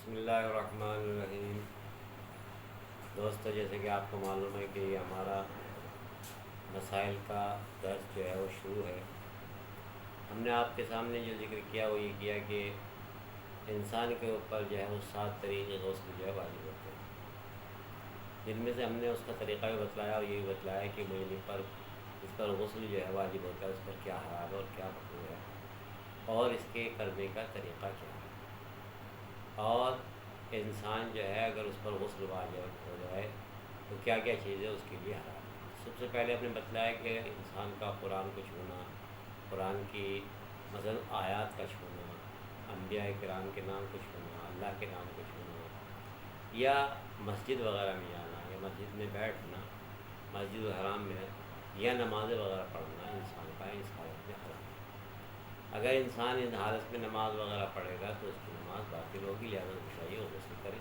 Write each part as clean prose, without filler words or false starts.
بسم اللہ الرحمن الرحیم۔ دوستو، جیسے کہ آپ کو معلوم ہے کہ یہ ہمارا مسائل کا درس جو ہے وہ شروع ہے۔ ہم نے آپ کے سامنے جو ذکر کیا وہ یہ کیا کہ انسان کے اوپر جو ہے وہ 7 طریقے غسل جو ہے واجب ہوتے ہیں، جن میں سے ہم نے اس کا طریقہ بھی بتلایا اور یہ بھی بتلایا کہ مجھے پر اس پر غسل جو ہے واجب ہوتا ہے، اس پر کیا حرام ہے اور کیا مکروہ ہے، اور اس کے کرنے کا طریقہ کیا ہے، اور انسان جو ہے اگر اس پر غسل واجب ہو جائے تو کیا کیا چیزیں اس کے لیے حرام ہے۔ سب سے پہلے ہم نے بتلایا کہ انسان کا قرآن کو چھونا، قرآن کی مثلا آیات کا چھونا، انبیاء کرام کے نام کو چھونا، اللہ کے نام کو چھونا، یا مسجد وغیرہ میں جانا یا مسجد میں بیٹھنا، مسجد الحرام میں، یا نمازیں وغیرہ پڑھنا انسان کا اس حالت میں حرام ہے۔ اگر انسان ان حالت میں نماز وغیرہ پڑھے گا تو اس کی نماز باطل ہوگی، لہذا اس کو چاہیے وہ غسل کرے۔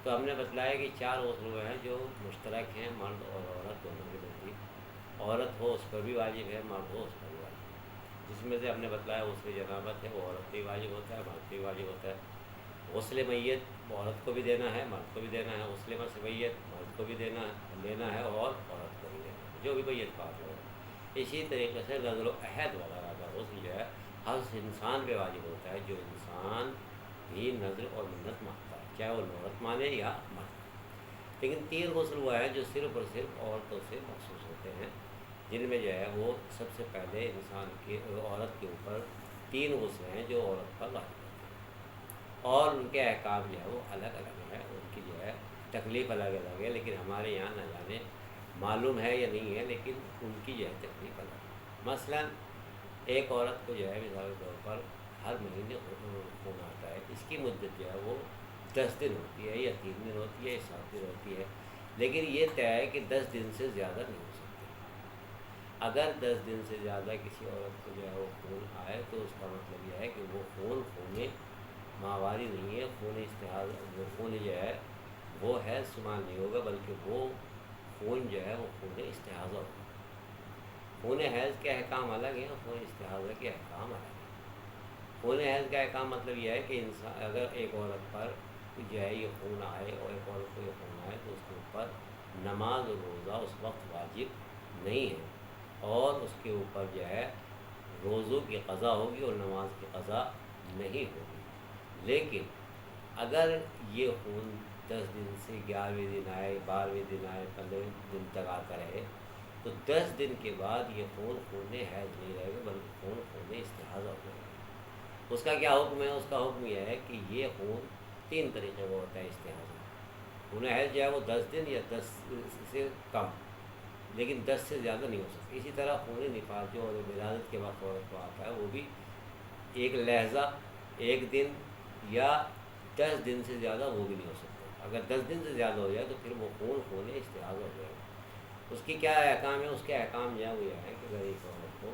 تو ہم نے بتلایا کہ 4 غسل ہوئے ہیں جو مشترک ہیں مرد اور عورت دونوں کے نزدیک۔ عورت ہو اس پر بھی واجب ہے، مرد ہو اس پر بھی واجب ہے۔ جس میں سے ہم نے بتلایا غسل جنابت ہے، وہ عورت پہ بھی واجب ہوتا ہے، مرد پہ بھی واجب ہوتا ہے۔ غسل میت عورت کو بھی دینا ہے، مرد کو بھی دینا ہے۔ غسل میت مرد کو بھی لینا ہے اور عورت کو بھی دینا ہے، جو بھی میت پاک ہو۔ اسی طریقے سے نظر و عہد وغیرہ کا غسل جو ہے ہر انسان پہ واجب ہوتا ہے، جو انسان بھی نظر اور منت مانتا ہے، چاہے وہ عورت مانے یا مرد۔ لیکن 3 غسل وہ ہیں جو صرف اور صرف عورتوں سے مخصوص ہوتے ہیں، جن میں جو ہے وہ سب سے پہلے انسان کی عورت کے اوپر 3 غسل ہیں جو عورت پر واجب ہوتے ہیں، اور ان کے احکام جو ہے وہ الگ الگ ہیں، ان کی جو ہے تکلیف الگ الگ ہے، لیکن ہمارے یہاں نہ جانے معلوم ہے یا نہیں ہے، لیکن ان کی جو ہے تکلیف الگ ہے۔ مثلاً ایک عورت کو جو ہے مثال کے طور پر ہر مہینے خون آتا ہے، اس کی مدت جو ہے وہ 10 دن ہوتی ہے، یا 3 دن ہوتی ہے، یا 7 دن ہوتی ہے، لیکن یہ طے ہے کہ 10 دن سے زیادہ نہیں ہو سکتی۔ اگر 10 دن سے زیادہ کسی عورت کو جو ہے وہ خون آئے تو اس کا مطلب یہ ہے کہ وہ خون ماہواری نہیں ہے، خون استحاضہ، وہ خون جو ہے وہ حیض شمار نہیں ہوگا، بلکہ وہ خون جو ہے وہ خون استحاضہ ہوگا۔ خون حیض کے احکام الگ ہیں، خون استحاضہ کے احکام الگ ہیں۔ خون حیض کا احکام مطلب یہ ہے کہ انسان اگر ایک عورت پر جو ہے یہ خون آئے اور ایک عورت کو یہ خون آئے تو اس کے اوپر نماز اور روزہ اس وقت واجب نہیں ہے، اور اس کے اوپر جو ہے روزوں کی قضا ہوگی اور نماز کی قضا نہیں ہوگی۔ لیکن اگر یہ خون 10 دن سے 11ویں دن آئے، 12ویں دن آئے، 15ویں دن تک آتا رہے تو 10 دن کے بعد یہ خون حیض نہیں رہے گا، بلکہ خون استحاضہ ہو جائے گا۔ اس کا کیا حکم ہے؟ اس کا حکم یہ ہے کہ یہ خون 3 طریقے کا ہوتا ہے استحاضہ۔ خون حیض جو ہے وہ 10 دن یا 10 سے کم، لیکن 10 سے زیادہ نہیں ہو سکتی۔ اسی طرح خون نفاس جو ولادت کے وقت عورت کو آتا ہے وہ بھی ایک لحظہ، ایک دن یا 10 دن سے زیادہ وہ بھی نہیں ہو سکتا۔ اگر 10 دن سے زیادہ ہو جائے تو پھر وہ خون استحاضہ ہو جائے گا۔ اس کی کیا احکام ہے؟ اس کے احکام یہ ہے کہ اگر ایک عورت کو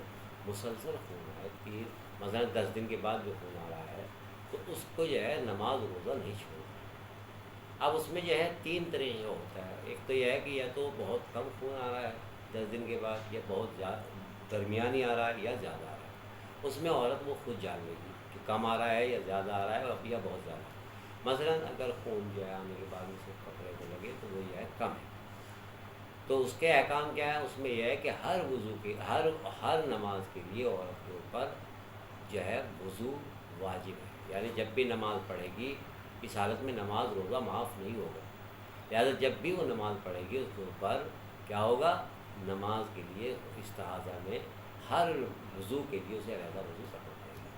مسلسل خون آئے، مثلا 10 دن کے بعد جو خون آ رہا ہے تو اس کو جو ہے نماز روزہ نہیں چھوڑنا۔ اب اس میں جو ہے 3 طریقے ہوتا ہے۔ ایک تو یہ ہے کہ یا تو بہت کم خون آ رہا ہے 10 دن کے بعد، یا بہت زیادہ درمیانی آ رہا ہے، یا زیادہ آ رہا ہے۔ اس میں عورت وہ خود جان لے گی کہ کم آ رہا ہے یا زیادہ آ رہا ہے یا بہت زیادہ۔ مثلا اگر خون جو ہے آنے کے بعد اسے کپڑے کو لگے تو وہ یہ ہے کم ہے، تو اس کے احکام کیا ہے؟ اس میں یہ ہے کہ ہر وضو کے ہر نماز کے لیے عورت کے اوپر جو ہے وضو واجب ہے، یعنی جب بھی نماز پڑھے گی اس حالت میں نماز روزہ معاف نہیں ہوگا، لہٰذا جب بھی وہ نماز پڑھے گی اس کے اوپر کیا ہوگا؟ نماز کے لیے استحاضہ میں ہر وضو کے لیے اسے علیحدہ وضو کرنا پڑے گا۔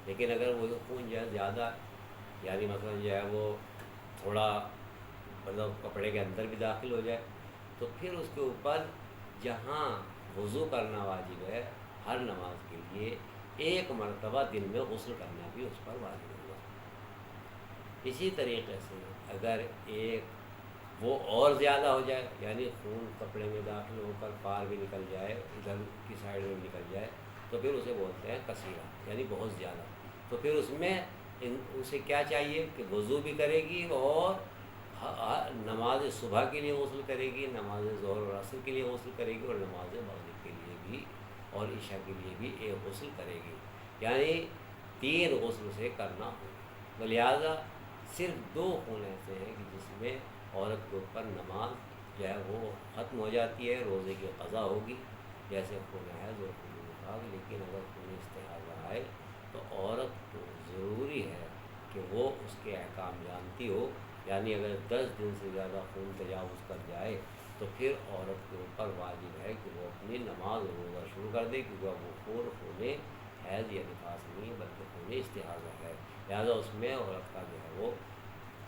لیکن اگر وہ خون جو ہے زیادہ، یعنی مثلا جو ہے وہ تھوڑا مطلب کپڑے کے اندر بھی داخل ہو جائے تو پھر اس کے اوپر جہاں وضو کرنا واجب ہے ہر نماز کے لیے، 1 مرتبہ دن میں غسل کرنا بھی اس پر واجب ہوگا۔ اسی طریقے سے اگر وہ اور زیادہ ہو جائے، یعنی خون کپڑے میں داخل ہو کر پار بھی نکل جائے، ادھر کی سائڈ میں نکل جائے، تو پھر اسے بولتے ہیں کثیرہ، یعنی بہت زیادہ۔ تو پھر اس میں اسے کیا چاہیے کہ وضو بھی کرے گی اور نماز صبح کے لیے غسل کرے گی، نماز ظہر اور عصر کے لیے غسل کرے گی، اور نماز مغرب کے لیے بھی اور عشاء کے لیے بھی ایک غسل کرے گی، یعنی 3 غسل سے کرنا ہوگا۔ لہٰذا صرف 2 خون ایسے ہیں کہ جس میں عورت کے اوپر نماز جو ہے وہ ختم ہو جاتی ہے، روزے کی قضا ہوگی، جیسے خون حیض اور خون نفاس۔ لیکن اگر خون استحاضہ آئے تو عورت کو ضروری ہے کہ وہ اس کے احکام جانتی ہو، یعنی اگر 10 دن سے زیادہ خون تجاوز کر جائے تو پھر عورت کے اوپر واجب ہے کہ وہ اپنی نماز اور روزہ شروع کر دے، کیونکہ وہ خون حیض یا نفاس نہیں ہے بلکہ خون استحاضہ ہے، لہٰذا اس میں عورت کا جو ہے وہ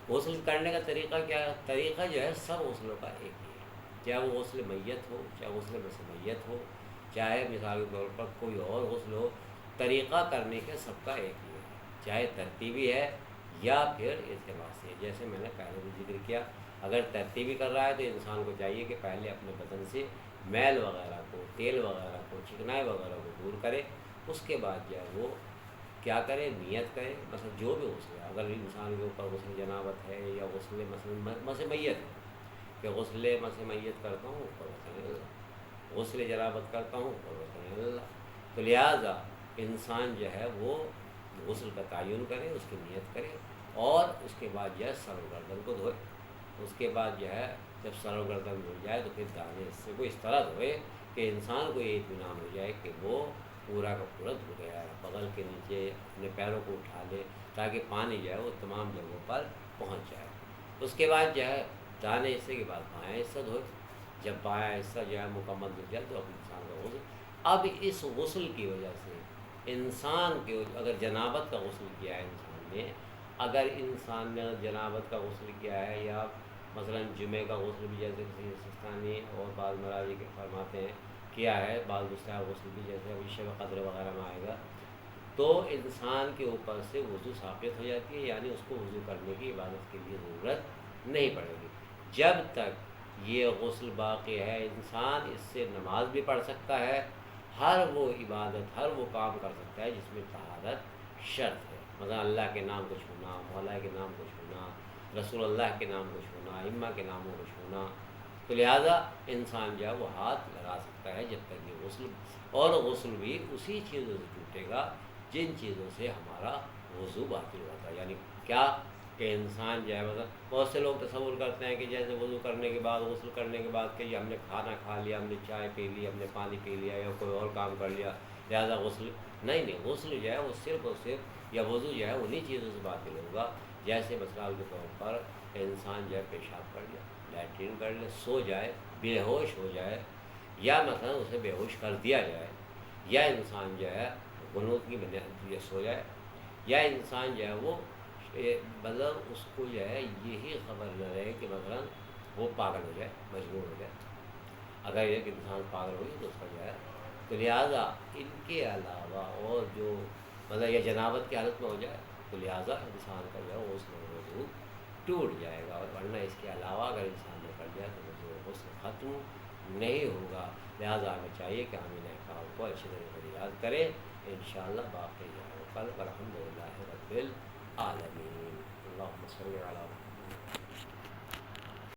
غسل کرنے کا طریقہ کیا ہے؟ طریقہ جو ہے سب غسلوں کا ایک ہی ہے، چاہے وہ غسل میت ہو، چاہے غسل مسمیت ہو، چاہے مثال کے طور پر کوئی اور غسل ہو، طریقہ کرنے کے سب کا ایک ہی ہے، چاہے ترتیبی ہے یا پھر التباسی ہے۔ جیسے میں نے پہلے بھی ذکر کیا، اگر ترتیبی کر رہا ہے تو انسان کو چاہیے کہ پہلے اپنے بدن سے میل وغیرہ کو، تیل وغیرہ کو، چکنائی وغیرہ کو دور کرے، اس کے بعد جو ہے وہ کیا کرے؟ نیت کرے، مثلا جو بھی غسل ہے، اگر انسان کے اوپر غسل جنابت ہے یا غسل مس میت ہے کہ غسل مس میت کرتا ہوں اوپر وطن اللہ، غسل جنابت کرتا ہوں اوپر وطن اللہ، تو لہٰذا انسان جو ہے وہ غسل کا تعین کرے، اس کی نیت کرے، اور اس کے بعد جو ہے سر و گردن کو دھوئے۔ اس کے بعد جو ہے جب سر و گردن دھل جائے تو پھر دانے حصے کو اس طرح دھوئے کہ انسان کو یہ اطمینان ہو جائے کہ وہ پورا کا پورا دھل گیا ہے، بغل کے نیچے اپنے پیروں کو اٹھا لے تاکہ پانی جو ہے وہ تمام جگہوں پر پہنچ جائے۔ اس کے بعد جو ہے دانے حصے کے بعد بایاں حصہ دھوئے، جب بایاں حصہ جو ہے مکمل دھل جائے تو اب انسان کا غسل، اب اس غسل کی وجہ سے انسان کے اگر جنابت کا غسل کیا ہے انسان نے، اگر انسان نے جنابت کا غسل کیا ہے یا مثلا جمعہ کا غسل بھی جیسے کسی سستانی اور بعض مراجع کے فرماتے ہیں کیا ہے، بعض مستحب غسل بھی جیسے ابھی شب قدر وغیرہ میں آئے گا، تو انسان کے اوپر سے وضو ثابت ہو جاتی ہے، یعنی اس کو وضو کرنے کی عبادت کے لیے ضرورت نہیں پڑے گی۔ جب تک یہ غسل باقی ہے انسان اس سے نماز بھی پڑھ سکتا ہے، ہر وہ عبادت، ہر وہ کام کر سکتا ہے جس میں طہارت شرط ہے، مثلا اللہ کے نام کو چھونا، مولا کے نام کو چھونا، رسول اللہ کے نام کو چھونا، ائمہ کے ناموں کو چھونا، تو لہٰذا انسان جو ہے وہ ہاتھ لگا سکتا ہے جب تک یہ غسل، اور غسل بھی اسی چیزوں سے ٹوٹے گا جن چیزوں سے ہمارا وضو باطل ہوتا ہے، یعنی کیا کہ انسان جو ہے مثلا بہت سے لوگ تصور کرتے ہیں کہ جیسے وضو کرنے کے بعد، غسل کرنے کے بعد کہ یہ ہم نے کھانا کھا لیا، ہم نے چائے پی لی، ہم نے پانی پی لیا یا کوئی اور کام کر لیا لہٰذا غسل نہیں، غسل جو ہے وہ صرف اور صرف، یا وضو جو ہے انہی چیزوں سے باطل ہوگا، جیسے مثال کے طور پر انسان جو ہے پیشاب کر لیا، لیٹرین کر لے، سو جائے، بے ہوش ہو جائے، یا مثلا اسے بے ہوش کر دیا جائے، یا انسان جو ہے قنوت کی بنیاد یہ سو جائے، یا انسان جو ہے وہ مطلب اس کو جو ہے یہی خبر نہ رہے کہ مثلا وہ پاگل ہو جائے، مجنون ہو جائے، اگر ایک انسان پاگل ہو گیا تو اس کا جو ہے، تو لہٰذا ان کے علاوہ اور جو مطلب یہ جنابت کی حالت میں ہو جائے تو لہٰذا انسان کا جو ہے وہ اس میں وضو ٹوٹ جائے گا، اور ورنہ اس کے علاوہ اگر انسان نے کر دیا تو وضو غسل ختم نہیں ہوگا، لہٰذا ہمیں چاہیے کہ ہم ان احکام کو اچھی طریقے سے یاد کریں، انشاءاللہ باقی جو ہے وہ کل الحمدللہ رب العالمین۔ اللہم صلی علی محمد۔